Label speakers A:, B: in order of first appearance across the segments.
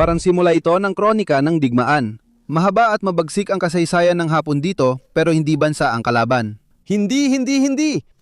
A: Parang simula ito ng kronika ng digmaan. Mahaba at mabagsik ang kasaysayan ng Hapon dito pero hindi bansa ang kalaban. Hindi!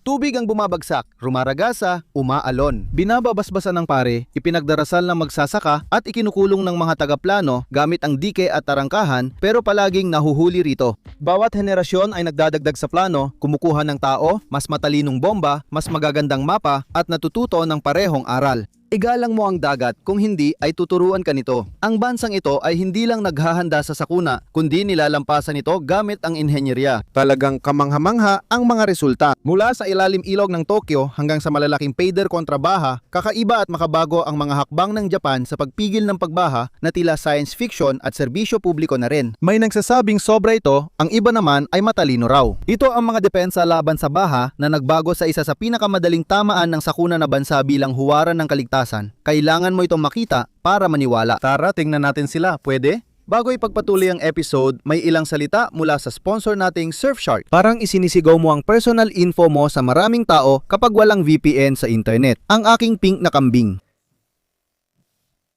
A: Tubig ang bumabagsak, rumaragasa, umaalon. Binababasbasan ng pare, ipinagdarasal ng magsasaka at ikinukulong ng mga tagaplano gamit ang dike at tarangkahan pero palaging nahuhuli rito. Bawat henerasyon ay nagdadagdag sa plano, kumukuha ng tao, mas matalinong bomba, mas magagandang mapa at natututo ng parehong aral. Igalang mo ang dagat, kung hindi ay tuturuan ka nito. Ang bansang ito ay hindi lang naghahanda sa sakuna, kundi nilalampasan ito gamit ang inhenyerya. Talagang kamangha-mangha ang mga resulta. Mula sa ilalim ilog ng Tokyo hanggang sa malalaking payder kontra baha, kakaiba at makabago ang mga hakbang ng Japan sa pagpigil ng pagbaha na tila science fiction at serbisyo publiko na rin. May nagsasabing sobra ito, ang iba naman ay matalino raw. Ito ang mga depensa laban sa baha na nagbago sa isa sa pinakamadaling tamaan ng sakuna na bansa bilang huwaran ng kaligtasan. Kailangan mo itong makita para maniwala. Tara, tingnan natin sila. Pwede? Bago ipagpatuloy ang episode, may ilang salita mula sa sponsor nating Surfshark. Parang isinisigaw mo ang personal info mo sa maraming tao kapag walang VPN sa internet. Ang aking pink na kambing.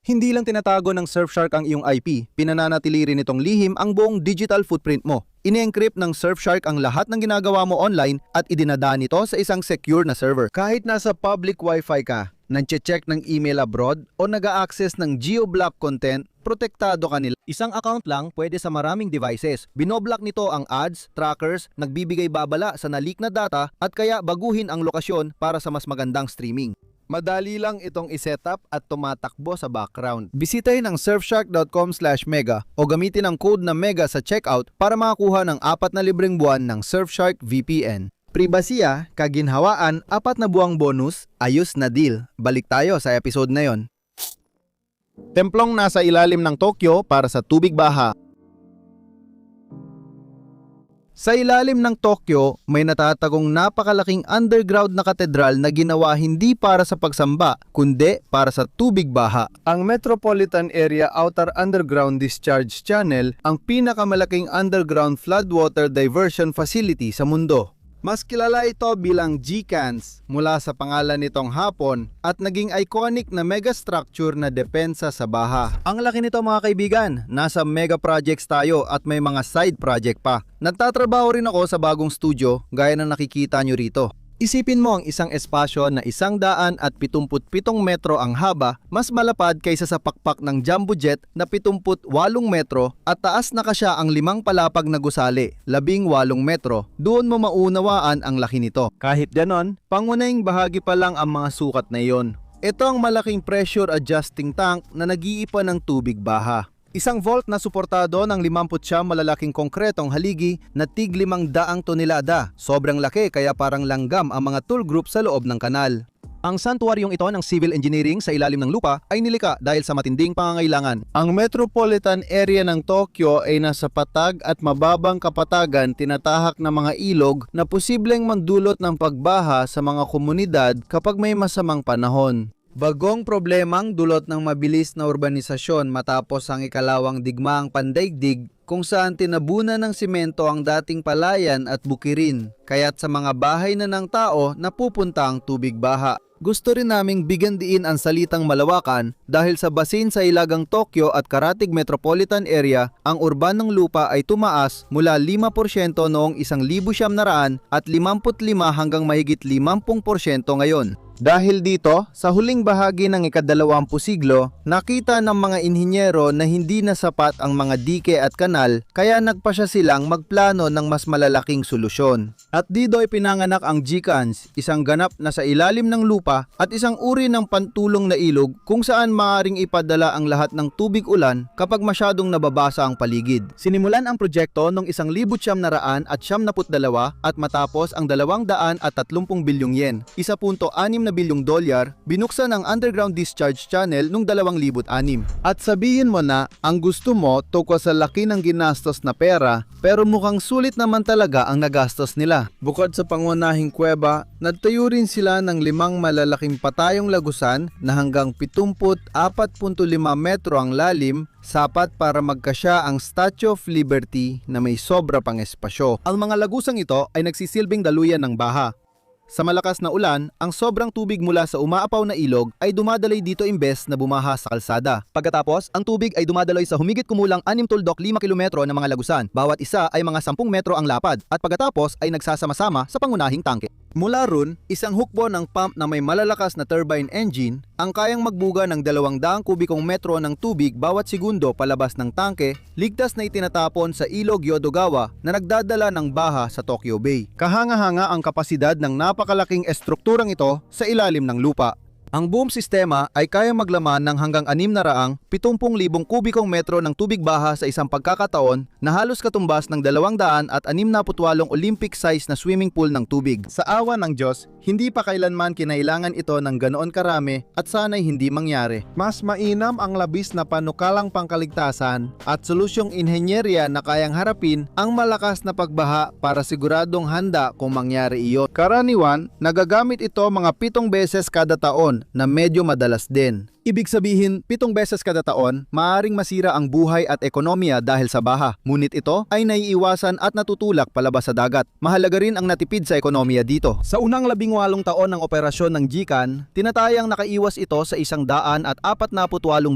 A: Hindi lang tinatago ng Surfshark ang iyong IP, pinananatili rin itong lihim ang buong digital footprint mo. Ini-encrypt ng Surfshark ang lahat ng ginagawa mo online at idinadaan ito sa isang secure na server. Kahit nasa public wifi ka, nag-check ng email abroad o nag-a-access ng geo-block content, protektado ka nila. Isang account lang pwede sa maraming devices. Binoblock nito ang ads, trackers, nagbibigay babala sa na-leak na data at kaya baguhin ang lokasyon para sa mas magandang streaming. Madali lang itong isetup at tumatakbo sa background. Bisitahin ang surfshark.com/mega o gamitin ang code na MEGA sa checkout para makakuha ng 4 na libreng buwan ng Surfshark VPN. Pribasiya, kaginhawaan, 4 na buwang bonus, ayos na deal. Balik tayo sa episode na yon. Templong nasa ilalim ng Tokyo para sa tubig baha. Sa ilalim ng Tokyo, may natatagong napakalaking underground na katedral na ginawa hindi para sa pagsamba, kundi para sa tubig baha. Ang Metropolitan Area Outer Underground Discharge Channel ang pinakamalaking underground floodwater diversion facility sa mundo. Mas kilala ito bilang GCANS mula sa pangalan nitong hapon at naging iconic na megastructure na depensa sa baha. Ang laki nito mga kaibigan, nasa mega projects tayo at may mga side project pa. Nagtatrabaho rin ako sa bagong studio gaya ng nakikita nyo rito. Isipin mo ang isang espasyo na 177 metro ang haba, mas malapad kaysa sa pakpak ng jumbo jet na 78 metro at taas na kasya ang 5 palapag na gusali, 18 metro. Doon mo maunawaan ang laki nito. Kahit ganon, pangunahing bahagi pa lang ang mga sukat na iyon. Ito ang malaking pressure adjusting tank na nag-iipon ng tubig baha. Isang vault na suportado ng 59 malalaking konkretong haligi na tig 500 tonelada. Sobrang laki kaya parang langgam ang mga tool group sa loob ng kanal. Ang santuaryong ito ng civil engineering sa ilalim ng lupa ay nilika dahil sa matinding pangangailangan. Ang metropolitan area ng Tokyo ay nasa patag at mababang kapatagan tinatahak na mga ilog na posibleng mandulot ng pagbaha sa mga komunidad kapag may masamang panahon. Bagong problemang dulot ng mabilis na urbanisasyon matapos ang ikalawang digmaang pandaigdig kung saan tinabunan ng simento ang dating palayan at bukirin, kaya't sa mga bahay na ng tao napupunta ang tubig baha. Gusto rin naming bigyan diin ang salitang malawakan dahil sa basin sa Ilagang Tokyo at Karatig Metropolitan Area, ang urbanong lupa ay tumaas mula 5% noong 1955 at 55 hanggang mahigit 50% ngayon. Dahil dito, sa huling bahagi ng ika-20 siglo, nakita ng mga inhinyero na hindi na sapat ang mga dike at kanal kaya nagpasya silang magplano ng mas malalaking solusyon. At dito ay pinanganak ang GCANS, isang ganap na sa ilalim ng lupa at isang uri ng pantulong na ilog kung saan maaaring ipadala ang lahat ng tubig ulan kapag masyadong nababasa ang paligid. Sinimulan ang proyekto noong 1972 at matapos ang 230 bilyong yen, 1.6 bilyong dolyar, binuksan ang underground discharge channel noong 2006. At sabihin mo na, ang gusto mo tungkol sa laki ng ginastos na pera, pero mukhang sulit naman talaga ang nagastos nila. Bukod sa pangunahing kuweba, nagtayo rin sila ng 5 malalaking patayong lagusan na hanggang 74.5 metro ang lalim, sapat para magkasya ang Statue of Liberty na may sobra pang espasyo. Ang mga lagusang ito ay nagsisilbing daluyan ng baha. Sa malakas na ulan, ang sobrang tubig mula sa umaapaw na ilog ay dumadaloy dito imbes na bumaha sa kalsada. Pagkatapos, ang tubig ay dumadaloy sa humigit kumulang 6 tuldok 5 kilometro ng mga lagusan. Bawat isa ay mga 10 metro ang lapad at pagkatapos ay nagsasama-sama sa pangunahing tangke. Mula ron, isang hukbo ng pump na may malalakas na turbine engine ang kayang magbuga ng 200 kubikong metro ng tubig bawat segundo palabas ng tangke, ligtas na itinatapon sa ilog Yodogawa na nagdadala ng baha sa Tokyo Bay. Kahanga-hanga ang kapasidad ng napakalaking estrukturang ito sa ilalim ng lupa. Ang buong sistema ay kayang maglaman ng hanggang 670,000 kubikong metro ng tubig baha sa isang pagkakataon na halos katumbas ng 268 Olympic size na swimming pool ng tubig. Sa awa ng Diyos, hindi pa kailanman kinailangan ito ng ganoon karami at sana'y hindi mangyari. Mas mainam ang labis na panukalang pangkaligtasan at solusyong inhenyerya na kayang harapin ang malakas na pagbaha para siguradong handa kung mangyari iyon. Karaniwan, nagagamit ito mga 7 beses kada taon na medyo madalas din. Ibig sabihin, 7 beses kada taon, maaaring masira ang buhay at ekonomiya dahil sa baha. Ngunit ito ay naiiwasan at natutulak palabas sa dagat. Mahalaga rin ang natipid sa ekonomiya dito. Sa unang 18 taon ng operasyon ng GCAN, tinatayang nakaiwas ito sa 148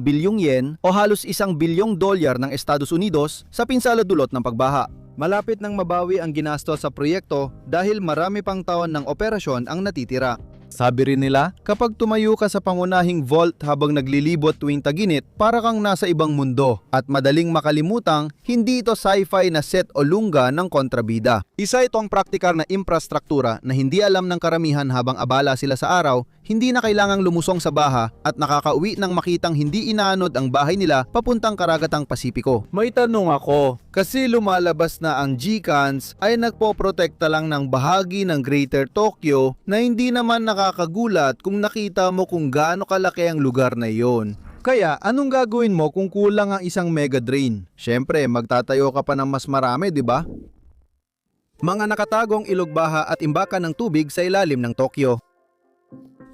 A: bilyong yen o halos $1 bilyong ng Estados Unidos sa pinsaladulot ng pagbaha. Malapit nang mabawi ang ginastos sa proyekto dahil marami pang taon ng operasyon ang natitira. Sabi rin nila, kapag tumayo ka sa pangunahing vault habang naglilibot tuwing taginit, para kang nasa ibang mundo at madaling makalimutang hindi ito sci-fi na set o lungga ng kontrabida. Isa itong praktikal na infrastruktura na hindi alam ng karamihan habang abala sila sa araw, hindi na kailangang lumusong sa baha at nakakauwi nang makitang hindi inaanod ang bahay nila papuntang karagatang Pasipiko. May tanong ako, kasi lumalabas na ang GCANs ay nagpoprotekta lang ng bahagi ng Greater Tokyo na hindi naman nakakagulat kung nakita mo kung gaano kalaki ang lugar na iyon. Kaya anong gagawin mo kung kulang ang isang mega drain? Syempre, magtatayo ka pa ng mas marami, di ba? Mga nakatagong ilog baha at imbakan ng tubig sa ilalim ng Tokyo.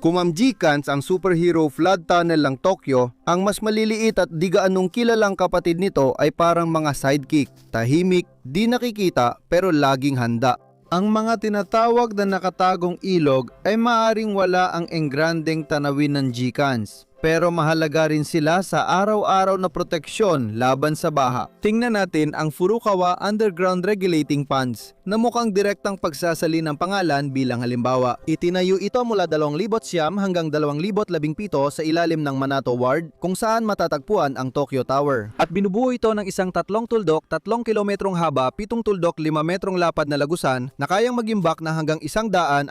A: Kung ang GCANs ang superhero flood tunnel ng Tokyo, ang mas maliliit at di gaanong kilalang kapatid nito ay parang mga sidekick, tahimik, di nakikita pero laging handa. Ang mga tinatawag na nakatagong ilog ay maaring wala ang engrandeng tanawin ng GCANs, pero mahalaga rin sila sa araw-araw na proteksyon laban sa baha. Tingnan natin ang Furukawa Underground Regulating Ponds na mukhang direktang pagsasali ng pangalan bilang halimbawa. Itinayo ito mula 2009 hanggang 2017 sa ilalim ng Minato Ward kung saan matatagpuan ang Tokyo Tower. At binubuo ito ng isang 3 tuldok, 3 kilometrong haba, 7 tuldok, 5 metrong lapad na lagusan na kayang magimbak na hanggang 135,000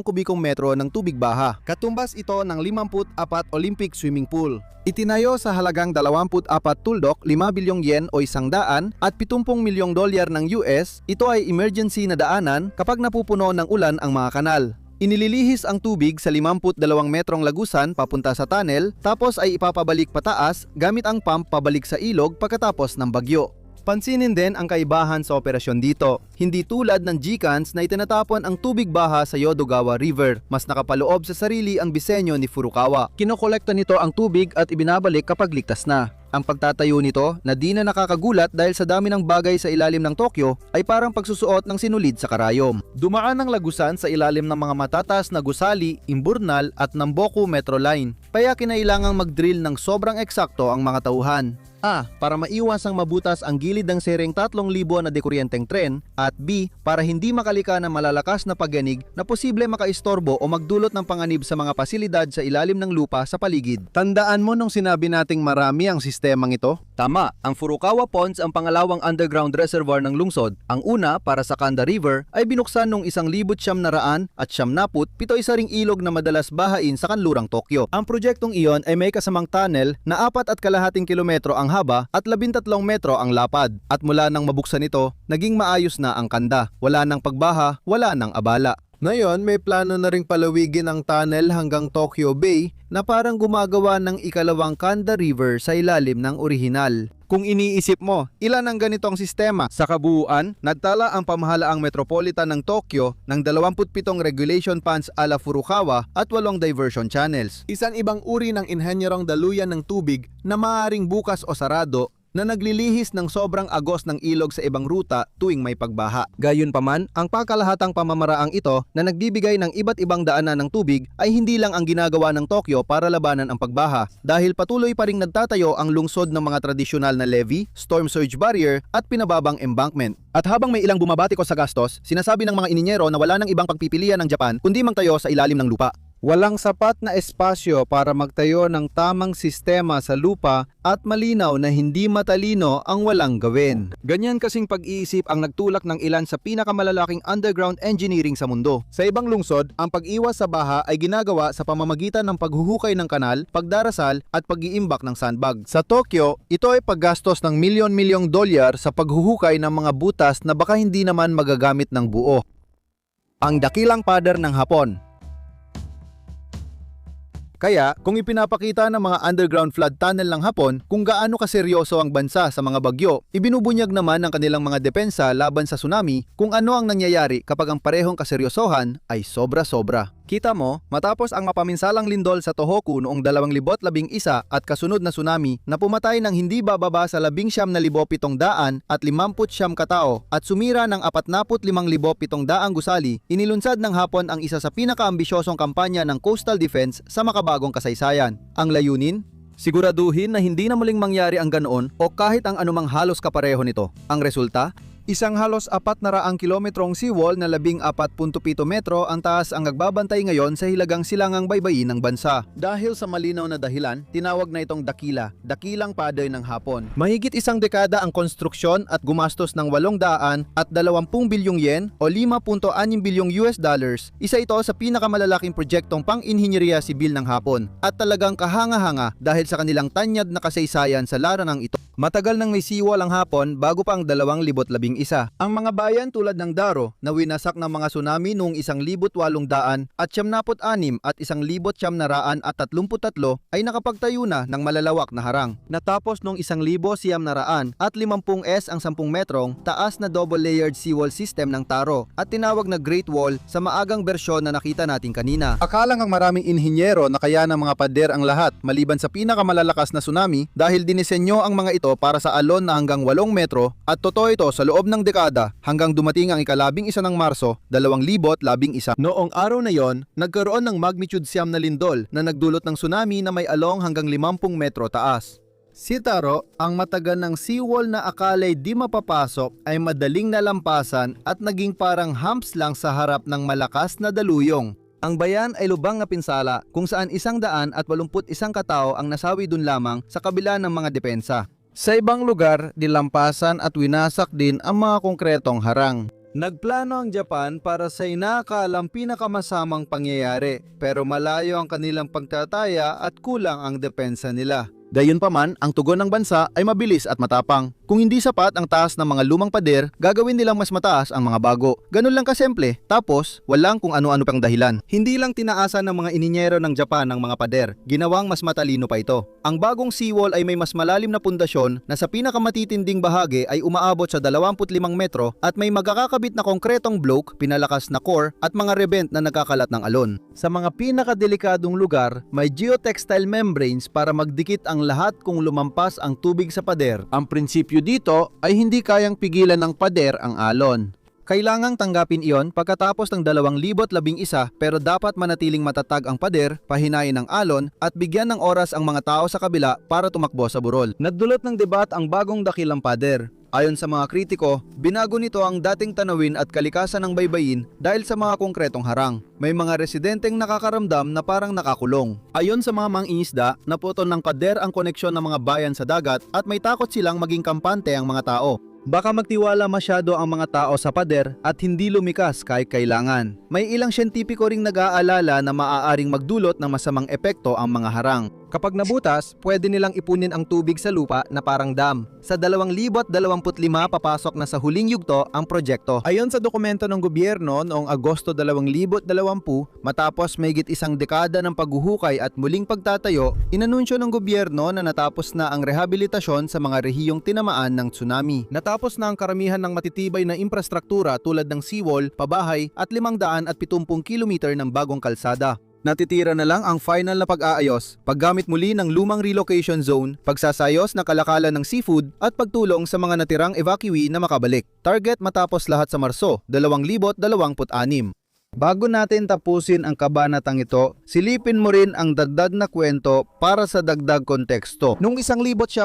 A: kubikong metro ng tubig baha. Katumbas ito ng 54 Olympic swimming pool. Itinayo sa halagang 24 tuldok, 5 bilyong yen o 100 at $70 milyong ng US, ito ay emergency na daanan kapag napupuno ng ulan ang mga kanal. Inililihis ang tubig sa 52 metrong lagusan papunta sa tunnel tapos ay ipapabalik pataas gamit ang pump pabalik sa ilog pagkatapos ng bagyo. Pansinin din ang kaibahan sa operasyon dito. Hindi tulad ng GCANs na itinatapon ang tubig baha sa Yodogawa River. Mas nakapaloob sa sarili ang disenyo ni Furukawa. Kinokolekta nito ang tubig at ibinabalik kapag ligtas na. Ang pagtatayo nito na di na nakakagulat dahil sa dami ng bagay sa ilalim ng Tokyo ay parang pagsusuot ng sinulid sa karayom. Dumaan ang lagusan sa ilalim ng mga matataas na gusali, imburnal at Namboku Metro Line. Kaya kinailangang mag-drill ng sobrang eksakto ang mga tauhan. A. Para maiwasang mabutas ang gilid ng sereng 3,000 na dekuryenteng tren at B. Para hindi makalika ng malalakas na pagyanig na posible makaistorbo o magdulot ng panganib sa mga pasilidad sa ilalim ng lupa sa paligid. Tandaan mo nung sinabi nating marami ang sistemang ito? Tama, ang Furukawa Ponds ang pangalawang underground reservoir ng lungsod. Ang una, para sa Kanda River, ay binuksan noong 1997 at 7 isa ring ilog na madalas bahain sa kanlurang Tokyo. Ang proyektong iyon ay may kasamang tunnel na 4.5 kilometro ang haba at 13 metro ang lapad. At mula nang mabuksan ito, naging maayos na ang Kanda. Wala nang pagbaha, wala nang abala. Ngayon, may plano na ring palawigin ang tunnel hanggang Tokyo Bay na parang gumagawa ng ikalawang Kanda River sa ilalim ng orihinal. Kung iniisip mo, ilan ang ganitong sistema? Sa kabuuan, nagtala ang pamahalaang metropolitan ng Tokyo ng 27 regulation ponds ala Furukawa at 8 diversion channels. Isang ibang uri ng inhenyerong daluyan ng tubig na maaaring bukas o sarado na naglilihis ng sobrang agos ng ilog sa ibang ruta tuwing may pagbaha. Gayunpaman, ang pakalahatang pamamaraang ito na nagbibigay ng iba't ibang daanan ng tubig ay hindi lang ang ginagawa ng Tokyo para labanan ang pagbaha dahil patuloy pa ring nagtatayo ang lungsod ng mga tradisyonal na levee, storm surge barrier at pinababang embankment. At habang may ilang bumabati ko sa gastos, sinasabi ng mga ininyero na wala nang ibang pagpipilian ng Japan kundi magtayo sa ilalim ng lupa. Walang sapat na espasyo para magtayo ng tamang sistema sa lupa at malinaw na hindi matalino ang walang gawin. Ganyan kasing pag-iisip ang nagtulak ng ilan sa pinakamalalaking underground engineering sa mundo. Sa ibang lungsod, ang pag-iwas sa baha ay ginagawa sa pamamagitan ng paghuhukay ng kanal, pagdarasal at pag-iimbak ng sandbag. Sa Tokyo, ito ay paggastos ng milyon-milyong dolyar sa paghuhukay ng mga butas na baka hindi naman magagamit ng buo. Ang dakilang pader ng Hapon. Kaya, kung ipinapakita ng mga underground flood tunnel ng Hapon kung gaano kaseryoso ang bansa sa mga bagyo, ibinubunyag naman ng kanilang mga depensa laban sa tsunami kung ano ang nangyayari kapag ang parehong kaseryosohan ay sobra-sobra. Kita mo, matapos ang mapaminsalang lindol sa Tohoku noong 2011 at kasunod na tsunami na pumatay ng hindi bababa sa 19,700 at 59 katao at sumira ng 45,700 gusali, inilunsad ng Hapon ang isa sa pinakaambisyosong kampanya ng coastal defense sa makabagong kasaysayan. Ang layunin? Siguraduhin na hindi na muling mangyari ang ganoon o kahit ang anumang halos kapareho nito. Ang resulta? Isang halos 400 kilometrong seawall na 14.7 metro ang taas ang nagbabantay ngayon sa hilagang silangang baybayin ng bansa. Dahil sa malinaw na dahilan, tinawag na itong dakilang pader ng Hapon. Mahigit isang dekada ang konstruksyon at gumastos ng 800 at 20 bilyong yen o 5.6 bilyong US dollars. Isa ito sa pinakamalalaking proyektong pang-inhinyeriya sibil ng Hapon at talagang kahanga-hanga dahil sa kanilang tanyag na kasaysayan sa larangang ito. Matagal nang may seawall ang Hapon bago pa ang 2011. Ang mga bayan tulad ng Daro na winasak ng mga tsunami noong 1,800 at 76 at 1,933 ay nakapagtayo na ng malalawak na harang. Natapos noong 1,900 at 50 S ang 10 metrong taas na double-layered seawall system ng Taro at tinawag na Great Wall sa maagang bersyon na nakita natin kanina. Akalang ang maraming inhinyero na kaya ng mga pader ang lahat maliban sa pinakamalalakas na tsunami dahil dinisenyo ang mga ito para sa alon na hanggang 8 metro at totoo ito sa loob ng dekada hanggang dumating ang ika-11 ng Marso, 2011. Noong araw na yon, nagkaroon ng magnitude 9 na lindol na nagdulot ng tsunami na may along hanggang 50 metro taas. Si Taro, ang matagal ng seawall na akala'y di mapapasok ay madaling nalampasan at naging parang humps lang sa harap ng malakas na daluyong. Ang bayan ay lubang na pinsala kung saan 181 katao ang nasawi dun lamang sa kabila ng mga depensa. Sa ibang lugar, nilampasan at winasak din ang mga konkretong harang. Nagplano ang Japan para sa inakaalang pinakamasamang pangyayari pero malayo ang kanilang pagtataya at kulang ang depensa nila. Gayunpaman, ang tugon ng bansa ay mabilis at matapang. Kung hindi sapat ang taas ng mga lumang pader, gagawin nilang mas mataas ang mga bago. Ganun lang kasimple, tapos walang kung ano-ano pang dahilan. Hindi lang tinaasan ng mga ininyero ng Japan ang mga pader, ginawang mas matalino pa ito. Ang bagong seawall ay may mas malalim na pundasyon na sa pinakamatitinding bahagi ay umaabot sa 25 metro at may magkakakabit na konkretong block, pinalakas na core at mga rebent na nagkakalat ng alon. Sa mga pinakadelikadong lugar, may geotextile membranes para magdikit ang lahat kung lumampas ang tubig sa pader. Ang prinsipyo dito ay hindi kayang pigilan ng pader ang alon. Kailangang tanggapin iyon pagkatapos ng 2011 pero dapat manatiling matatag ang pader, pahinain ang alon at bigyan ng oras ang mga tao sa kabila para tumakbo sa burol. Nagdulot ng debat ang bagong dakilang pader. Ayon sa mga kritiko, binago nito ang dating tanawin at kalikasan ng baybayin dahil sa mga konkretong harang. May mga residenteng nakakaramdam na parang nakakulong. Ayon sa mga mangingisda, naputol ng pader ang koneksyon ng mga bayan sa dagat at may takot silang maging kampante ang mga tao. Baka magtiwala masyado ang mga tao sa pader at hindi lumikas kahit kailangan. May ilang siyentipiko ring nag-aalala na maaaring magdulot ng masamang epekto ang mga harang. Kapag nabutas, pwede nilang ipunin ang tubig sa lupa na parang dam. Sa 2025 papasok na sa huling yugto ang proyekto. Ayon sa dokumento ng gobyerno noong Agosto 2020, matapos mahigit isang dekada ng paghuhukay at muling pagtatayo, inanunsyo ng gobyerno na natapos na ang rehabilitasyon sa mga rehiyong tinamaan ng tsunami. Natapos na ang karamihan ng matitibay na infrastruktura tulad ng seawall, pabahay at 570 kilometer ng bagong kalsada. Natitira na lang ang final na pag-aayos, paggamit muli ng lumang relocation zone, pagsasayos na kalakalan ng seafood at pagtulong sa mga natirang evacuee na makabalik. Target matapos lahat sa Marso, 2026. Bago natin tapusin ang kabanatang ito, silipin mo rin ang dagdag na kwento para sa dagdag konteksto. Noong 1972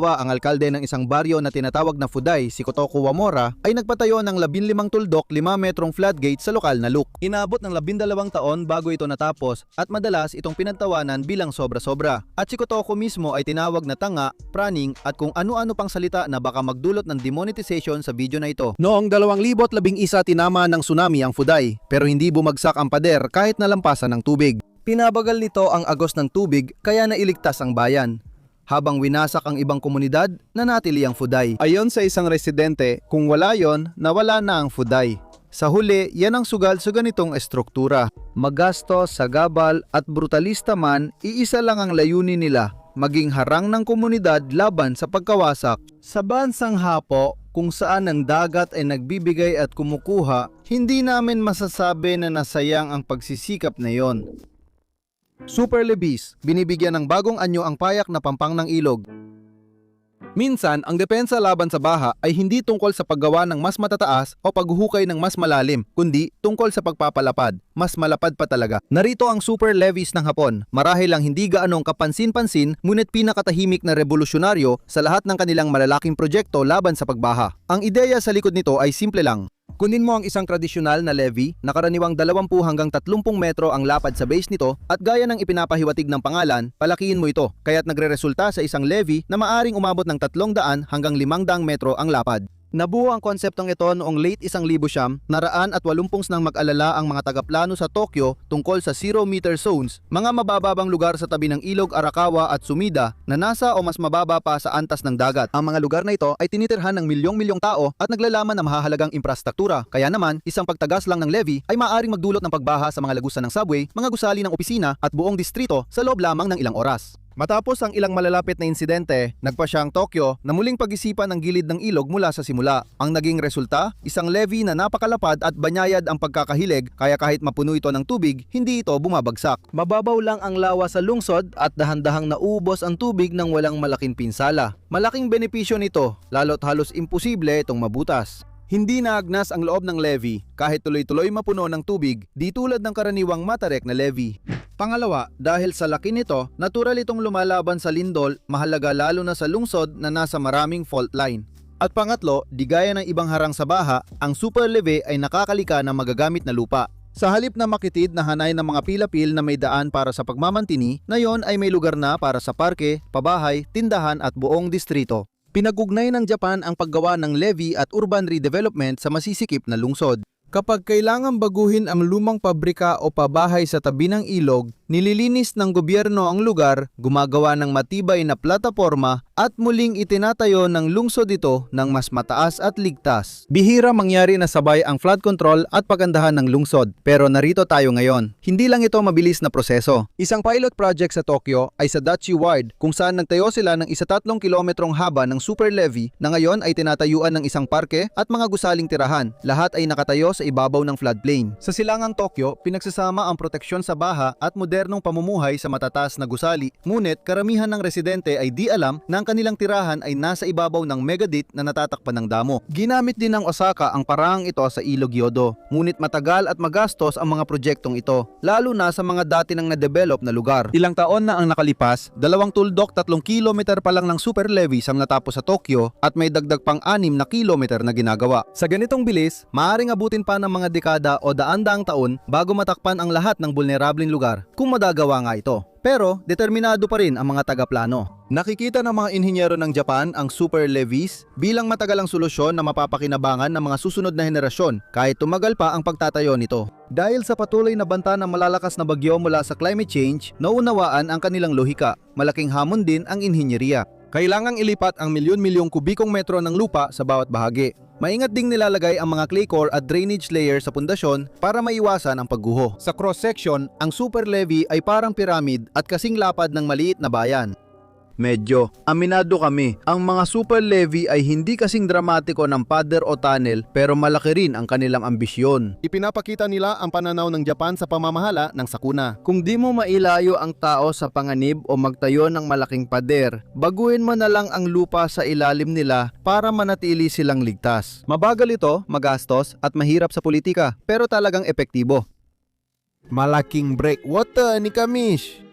A: ang alkalde ng isang baryo na tinatawag na Fuday, si Kotoko Wamora, ay nagpatayo ng 15 tuldok 5 metrong floodgate sa lokal na look. Inabot ng 12 taon bago ito natapos at madalas itong pinagtawanan bilang sobra-sobra. At si Kotoko mismo ay tinawag na tanga, praning at kung ano-ano pang salita na baka magdulot ng demonetization sa video na ito. Noong 2011 tinama ng tsunami ang Fuday, pero hindi bumagsak ang pader kahit nalampasan ng tubig. Pinabagal nito ang agos ng tubig kaya nailigtas ang bayan. Habang winasak ang ibang komunidad, nanatili ang Fuday. Ayon sa isang residente, kung wala yon, nawala na ang Fuday. Sa huli, yan ang sugal sa ganitong estruktura. Magastos, sagabal at brutalista man, iisa lang ang layunin nila, maging harang ng komunidad laban sa pagkawasak. Sa bansang Hapo, kung saan ang dagat ay nagbibigay at kumukuha, hindi namin masasabi na nasayang ang pagsisikap na yon. Super Levis, binibigyan ng bagong anyo ang payak na pampang ng ilog. Minsan, ang depensa laban sa baha ay hindi tungkol sa paggawa ng mas matataas o paghuhukay ng mas malalim, kundi tungkol sa pagpapalapad. Mas malapad pa talaga. Narito ang super levees ng Hapon. Marahil lang hindi gaanong kapansin-pansin, ngunit pinakatahimik na revolusyonaryo sa lahat ng kanilang malalaking proyekto laban sa pagbaha. Ang ideya sa likod nito ay simple lang. Kunin mo ang isang tradisyonal na levee na karaniwang 20 hanggang 30 metro ang lapad sa base nito at gaya ng ipinapahiwatig ng pangalan, palakihin mo ito kaya't nagreresulta sa isang levee na maaring umabot ng 300 hanggang 500 metro ang lapad. Nabuo ang konseptong ito noong late 1980 nang mag-alala ang mga tagaplano sa Tokyo tungkol sa zero-meter zones, mga mabababang lugar sa tabi ng ilog Arakawa at Sumida na nasa o mas mababa pa sa antas ng dagat. Ang mga lugar na ito ay tinitirhan ng milyong-milyong tao at naglalaman ng mahahalagang infrastruktura. Kaya naman, isang pagtagas lang ng levee ay maaaring magdulot ng pagbaha sa mga lagusan ng subway, mga gusali ng opisina at buong distrito sa loob lamang ng ilang oras. Matapos ang ilang malalapit na insidente, nagpa siya ang Tokyo na muling pag-isipan ang gilid ng ilog mula sa simula. Ang naging resulta, isang levee na napakalapad at banyayad ang pagkakahilig kaya kahit mapuno ito ng tubig, hindi ito bumabagsak. Mababaw lang ang lawa sa lungsod at dahan-dahang naubos ang tubig ng walang malaking pinsala. Malaking benepisyo nito, lalo't halos imposible itong mabutas. Hindi naagnas ang loob ng levee kahit tuloy-tuloy mapuno ng tubig, di tulad ng karaniwang matarek na levee. Pangalawa, dahil sa laki nito, natural itong lumalaban sa lindol, mahalaga lalo na sa lungsod na nasa maraming fault line. At pangatlo, di gaya ng ibang harang sa baha, ang super levee ay nakakalika ng magagamit na lupa. Sa halip na makitid na hanay ng mga pilapil na may daan para sa pagmamantini, na yon ay may lugar na para sa parke, pabahay, tindahan at buong distrito. Pinagugnay ng Japan ang paggawa ng levee at urban redevelopment sa masisikip na lungsod. Kapag kailangan baguhin ang lumang pabrika o pabahay sa tabi ng ilog, nililinis ng gobyerno ang lugar, gumagawa ng matibay na plataporma at muling itinatayo ng lungsod ito ng mas mataas at ligtas. Bihira mangyari na sabay ang flood control at pagandahan ng lungsod, pero narito tayo ngayon. Hindi lang ito mabilis na proseso. Isang pilot project sa Tokyo ay sa Dachi Ward kung saan nagtayo sila ng 13 kilometrong haba ng super levee na ngayon ay tinatayuan ng isang parke at mga gusaling tirahan. Lahat ay nakatayo sa ibabaw ng floodplain. Sa silangang Tokyo, pinagsasama ang proteksyon sa baha at modernong pamumuhay sa matataas na gusali. Ngunit karamihan ng residente ay di alam na ang kanilang tirahan ay nasa ibabaw ng megadit na natatakpan ng damo. Ginamit din ng Osaka ang paraang ito sa Ilog Yodo. Ngunit matagal at magastos ang mga proyektong ito, lalo na sa mga dati nang na-develop na lugar. Ilang taon na ang nakalipas, 2 tuldok 3 kilometer pa lang ng super levees ang natapos sa Tokyo at may dagdag pang 6 na kilometer na ginagawa. Sa ganitong bilis, maaaring abutin pa ng mga dekada o daan-daang taon bago matakpan ang lahat ng bulnerableng lugar, kung madagawa nga ito. Pero determinado pa rin ang mga tagaplano. Nakikita ng mga inhinyero ng Japan ang super levees bilang matagalang solusyon na mapapakinabangan ng mga susunod na henerasyon kahit tumagal pa ang pagtatayo nito. Dahil sa patuloy na banta ng malalakas na bagyo mula sa climate change, naunawaan ang kanilang lohika. Malaking hamon din ang inhinyeriya. Kailangang ilipat ang milyon-milyong kubikong metro ng lupa sa bawat bahagi. Maingat ding nilalagay ang mga clay core at drainage layer sa pundasyon para maiwasan ang pagguho. Sa cross-section, ang super levee ay parang piramid at kasing lapad ng maliit na bayan. Medyo. Aminado kami, ang mga super levee ay hindi kasing dramatiko ng pader o tunnel pero malaki rin ang kanilang ambisyon.
B: Ipinapakita nila ang pananaw ng Japan sa pamamahala ng sakuna.
A: Kung di mo mailayo ang tao sa panganib o magtayo ng malaking pader, baguhin mo na lang ang lupa sa ilalim nila para manatili silang ligtas. Mabagal ito, magastos at mahirap sa politika pero talagang epektibo.
B: Malaking breakwater ni Kamish.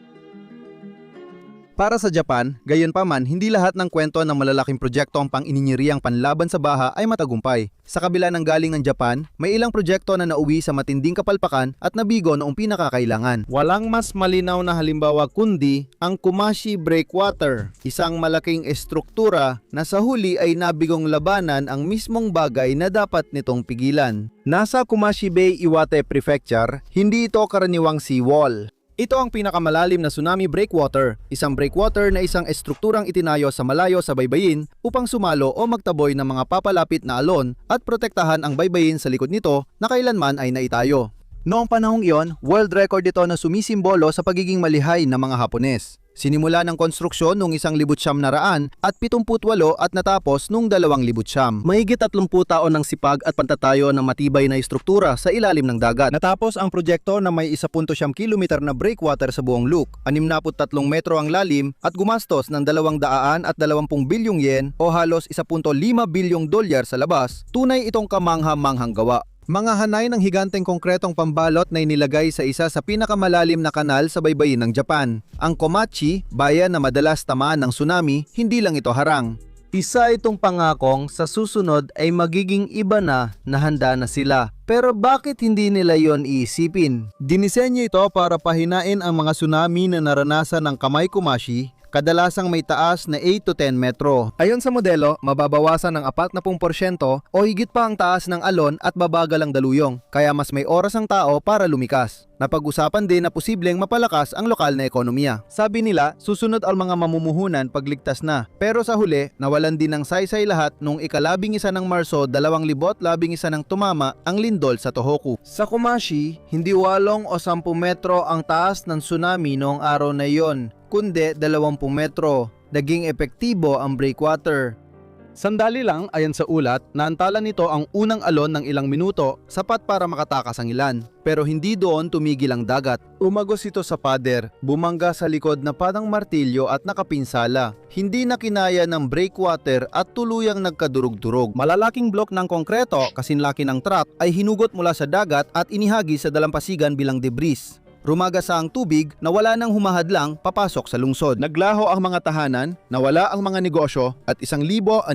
A: Para sa Japan, gayunpaman, hindi lahat ng kwento ng malalaking proyekto ang pang-ininyiriyang panlaban sa baha ay matagumpay. Sa kabila ng galing ng Japan, may ilang proyekto na nauwi sa matinding kapalpakan at nabigo noong pinakakailangan.
B: Walang mas malinaw na halimbawa kundi ang Kumashi Breakwater, isang malaking estruktura na sa huli ay nabigong labanan ang mismong bagay na dapat nitong pigilan.
A: Nasa Kumashi Bay, Iwate Prefecture, hindi ito karaniwang seawall.
B: Ito ang pinakamalalim na tsunami breakwater, isang breakwater na isang estrukturang itinayo sa malayo sa baybayin upang sumalo o magtaboy ng mga papalapit na alon at protektahan ang baybayin sa likod nito na kailanman ay naitayo.
A: Noong panahong iyon, world record ito na sumisimbolo sa pagiging malihay ng mga Hapones. Sinimula ng konstruksyon noong 1978 at 78 at natapos noong 2009.
B: Mahigit 30 taon ng sipag at pantatayo ng matibay na estruktura sa ilalim ng dagat.
A: Natapos ang proyekto na may 1.7 kilometer na breakwater sa buong Luke, 63 metro ang lalim at gumastos ng 220 bilyong yen o halos 1.5 bilyong dolyar sa labas. Tunay itong kamangha-manghang gawa. Mga hanay ng higanteng konkretong pambalot na inilagay sa isa sa pinakamalalim na kanal sa baybayin ng Japan. Ang Komachi, bayan na madalas tamaan ng tsunami, hindi lang ito harang.
B: Isa itong pangakong sa susunod ay magiging iba na handa na sila. Pero bakit hindi nila yon iisipin?
A: Dinisenyo ito para pahinain ang mga tsunami na naranasan ng Kamay Kumashi, kadalasang may taas na 8 to 10 metro. Ayon sa modelo, mababawasan ng 40% o higit pa ang taas ng alon at babagal ang daluyong, kaya mas may oras ang tao para lumikas. Napag-usapan din na posibleng mapalakas ang lokal na ekonomiya. Sabi nila, susunod ang mga mamumuhunan pagligtas na. Pero sa huli, nawalan din ng saysay lahat nung ika-11 ng Marso 2011 nang tumama ang lindol sa Tohoku. Sa Kumashi, hindi 8 o 10 metro ang taas ng tsunami noong araw na iyon, kundi 20 metro. Naging epektibo ang breakwater.
B: Sandali lang, ayon sa ulat, naantala nito ang unang alon ng ilang minuto,
A: Sapat para makatakas ang ilan. Pero hindi doon tumigil ang dagat. Umagos ito sa pader, bumangga sa likod na parang martilyo at nakapinsala. Hindi na kinaya ng breakwater at tuluyang nagkadurog-durog.
B: malalaking blok ng konkreto, kasinlaki ng truck,
A: Ay hinugot mula sa dagat at inihagi sa dalampasigan bilang debris. Rumagasa ang tubig na wala nang humahadlang papasok sa lungsod. Naglaho ang mga tahanan, nawala ang mga negosyo at 1,064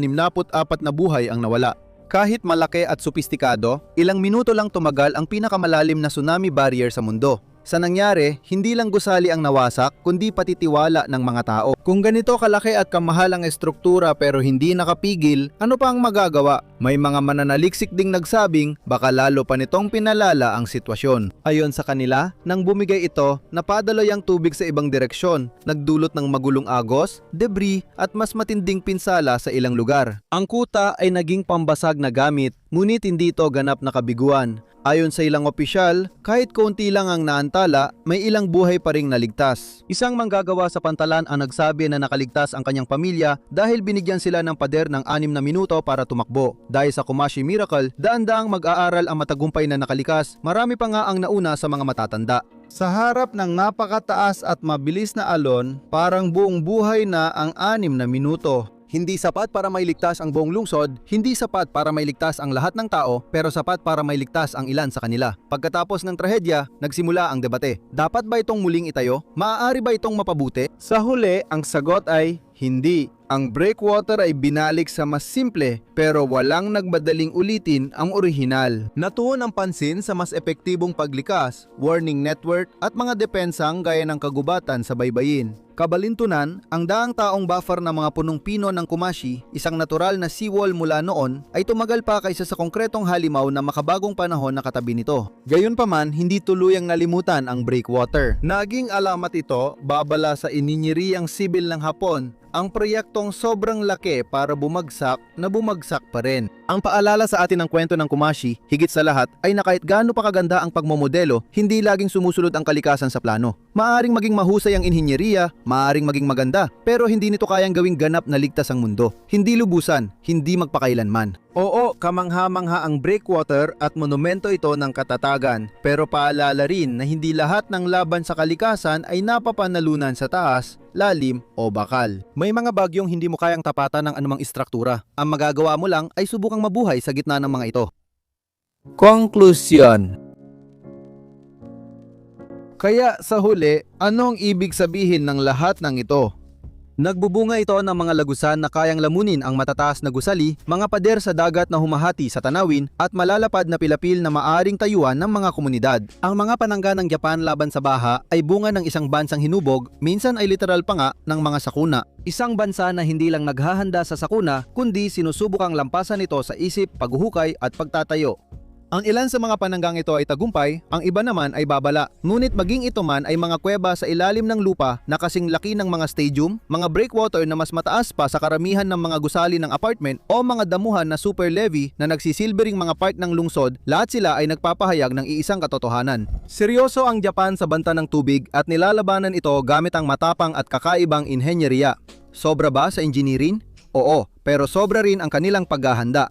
A: na buhay ang nawala. Kahit malaki at sopistikado, ilang minuto lang tumagal ang pinakamalalim na tsunami barrier sa mundo. Sa nangyari, hindi lang gusali ang nawasak, kundi pati tiwala ng mga tao. Kung ganito kalaki at kamahal ang estruktura pero hindi nakapigil, ano pa ang magagawa? May mga mananaliksik ding nagsabing baka lalo pa nitong pinalala ang sitwasyon. Ayon sa kanila, nang bumigay ito, napadaloy ang tubig sa ibang direksyon, nagdulot ng magulong agos, debris at mas matinding pinsala sa ilang lugar. Ang kuta ay naging pambasag na gamit, ngunit hindi ito ganap na kabiguan. Ayon sa ilang opisyal, kahit konti lang ang naantala, may ilang buhay pa ring naligtas. Isang manggagawa sa pantalan ang nagsabi na nakaligtas ang kanyang pamilya dahil binigyan sila ng pader ng 6 na minuto para tumakbo. Dahil sa Kumashi Miracle, daan-daang mag-aaral ang matagumpay na nakalikas, marami pa nga ang nauna sa mga matatanda. Sa harap ng napakataas at mabilis na alon, parang buong buhay na ang 6 na minuto. Hindi sapat para mailigtas ang buong lungsod, hindi sapat para mailigtas ang lahat ng tao, pero sapat para mailigtas ang ilan sa kanila. Pagkatapos ng trahedya, nagsimula ang debate. Dapat ba itong muling itayo? Maaari ba itong mapabuti? Sa huli, ang sagot ay hindi. Ang breakwater ay binalik sa mas simple pero walang nagbadaling ulitin ang orihinal. Natuon ang pansin sa mas epektibong paglikas, warning network at mga depensang gaya ng kagubatan sa baybayin. Kabalintunan, ang daang taong buffer ng mga punong pino ng Kumashi, isang natural na seawall mula noon, ay tumagal pa kaysa sa konkretong halimaw na makabagong panahon na katabi nito. Gayunpaman, hindi tuluyang nalimutan ang breakwater. Naging alamat ito, babala sa ininyiriyang sibil ng Hapon ang proyektong sobrang laki para bumagsak na bumagsak pa rin.
B: Ang paalala sa atin ng kwento ng Kumashi, higit sa lahat, ay na kahit gaano pa kaganda ang pagmomodelo, hindi laging sumusunod ang kalikasan sa plano. Maaring maging mahusay ang inhinyeriya, maaring maging maganda, pero hindi nito kayang gawing ganap na ligtas ang mundo. Hindi lubusan, hindi magpakailanman.
A: Oo, kamangha-mangha ang breakwater at monumento ito ng katatagan, pero paalala rin na hindi lahat ng laban sa kalikasan ay napapanalunan sa taas, lalim o bakal.
B: May mga bagyong hindi mo kayang tapatan ng anumang istruktura. Ang magagawa mo lang ay subukang mabuhay sa gitna ng mga ito.
A: Konklusyon. Kaya sa huli, ano ang ibig sabihin ng lahat ng ito?
B: Nagbubunga ito ng mga lagusan na kayang lamunin ang matataas na gusali, mga pader sa dagat na humahati sa tanawin, at malalapad na pilapil na maaring tayuan ng mga komunidad. Ang mga panangga ng Japan laban sa baha ay bunga ng isang bansang hinubog, minsan ay literal pa nga ng mga sakuna. Isang bansa na hindi lang naghahanda sa sakuna, kundi sinusubukang lampasan ito sa isip, paghuhukay at pagtatayo. Ang ilan sa mga pananggang ito ay tagumpay, ang iba naman ay babala. Ngunit maging ito man ay mga kuweba sa ilalim ng lupa na kasing laki ng mga stadium, mga breakwater na mas mataas pa sa karamihan ng mga gusali ng apartment o mga damuhan na super levee na nagsisilbering mga park ng lungsod, lahat sila ay nagpapahayag ng iisang katotohanan. Seryoso ang Japan sa banta ng tubig at nilalabanan ito gamit ang matapang at kakaibang inhenyeriya. Sobra ba sa engineering? Oo, pero sobra rin ang kanilang paghahanda.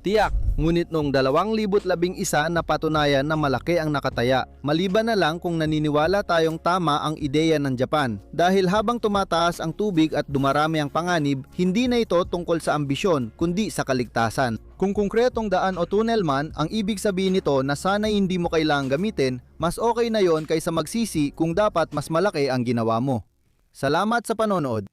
B: Tiyak, ngunit noong 2011 na patunayan na malaki ang nakataya. Maliban na lang kung naniniwala tayong tama ang ideya ng Japan. Dahil habang tumataas ang tubig at dumarami ang panganib, hindi na ito tungkol sa ambisyon, kundi sa kaligtasan. Kung konkretong daan o tunnel man, ang ibig sabihin nito na sana'y hindi mo kailangang gamitin, mas okay na yon kaysa magsisi kung dapat mas malaki ang ginawa mo. Salamat sa panonood.